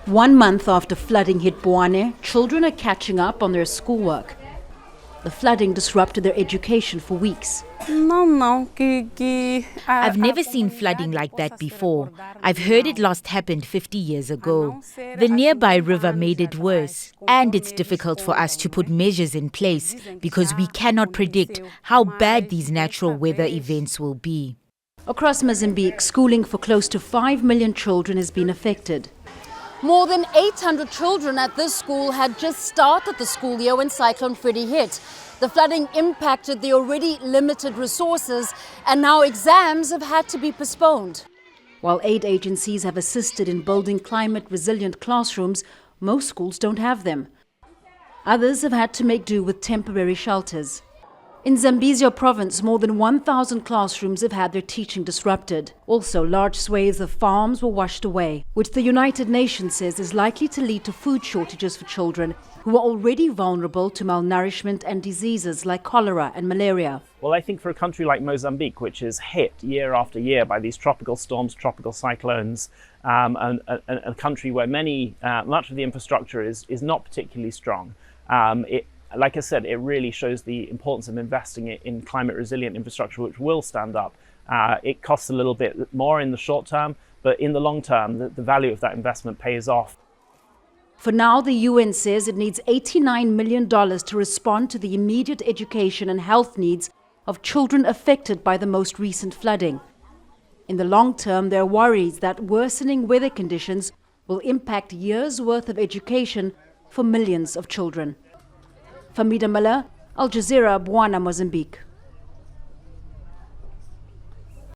1 month after flooding hit Boane, children are catching up on their schoolwork. The flooding disrupted their education for weeks. I've never seen flooding like that before. I've heard it last happened 50 years ago. The nearby river made it worse, and it's difficult for us to put measures in place because we cannot predict how bad these natural weather events will be. Across Mozambique, schooling for close to 5 million children has been affected. More than 800 children at this school had just started the school year when Cyclone Freddy hit. The flooding impacted the already limited resources, and now exams have had to be postponed. While aid agencies have assisted in building climate-resilient classrooms, most schools don't have them. Others have had to make do with temporary shelters. In Zambezia province, more than 1,000 classrooms have had their teaching disrupted. Also, large swathes of farms were washed away, which the United Nations says is likely to lead to food shortages for children who are already vulnerable to malnourishment and diseases like cholera and malaria. Well, I think for a country like Mozambique, which is hit year after year by these tropical storms, tropical cyclones, and a country where much of the infrastructure is not particularly strong, like I said, it really shows the importance of investing in climate-resilient infrastructure, which will stand up. It costs a little bit more in the short term, but in the long term, the value of that investment pays off. For now, the UN says it needs $89 million to respond to the immediate education and health needs of children affected by the most recent flooding. In the long term, there are worries that worsening weather conditions will impact years' worth of education for millions of children. Fahmida, Jazeera, Boane, Mozambique.